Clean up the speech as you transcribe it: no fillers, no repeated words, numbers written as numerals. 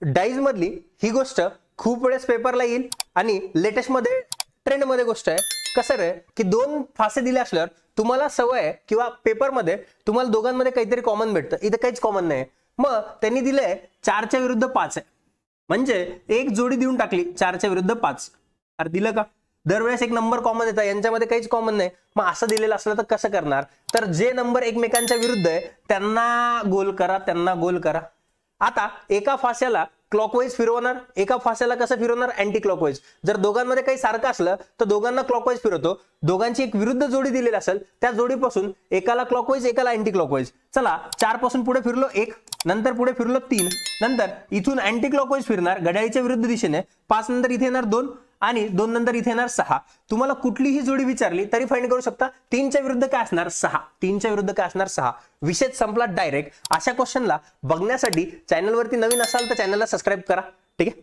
Dies मधली ही गोष्ट खूप वेळेस पेपरला येईल आणि लेटेस्ट मध्ये ट्रेंड मध्ये गोष्ट आहे. कसं रे की 2 फासे दिले असल्यावर तुम्हाला सवय आहे किंवा पेपरमध्ये तुम्हाला दोघांमध्ये काहीतरी कॉमन भेटतं, इथं काहीच कॉमन नाही. मग त्यांनी दिलंय 4च्या विरुद्ध 5 आहे, म्हणजे एक जोडी देऊन टाकली 4च्या विरुद्ध 5. अरे दिलं का? दरवेळेस एक नंबर कॉमन येतात, यांच्यामध्ये काहीच कॉमन नाही. मग असं दिलेलं असलं तर कसं करणार? तर जे नंबर एकमेकांच्या विरुद्ध आहे त्यांना गोल करा, त्यांना गोल करा. आता एका फास्याला क्लॉकवाईज फिरवणार, एका फास्याला कसं फिरवणार? Anti clockwise. जर दोघांमध्ये काही सारखं असलं तर दोघांना क्लॉकवाईज फिरवतो. दोघांची एक विरुद्ध जोडी दिलेली असेल त्या जोडीपासून एकाला क्लॉकवाईज एकाला अँटी क्लॉकवाईज. चला 4 पासून पुढे फिरलो 1, नंतर पुढे फिरलो 3, नंतर इथून अँटी क्लॉकवाईज फिरणार घड्याळीच्या विरुद्ध दिशेने 5, नंतर इथे येणार 2 आणि 2 नंतर इथे येणार 6. तुम्हाला कुठलीही जोडी विचारली तरी फाइंड करू शकता. 3च्या विरुद्ध काय असणार? 6. 3च्या विरुद्ध काय असणार? 6. विषय संपला डायरेक्ट. अशा क्वेश्चनला बघण्यासाठी चॅनलवरती नवीन असाल तर चॅनलला सबस्क्राईब करा. ठीक आहे.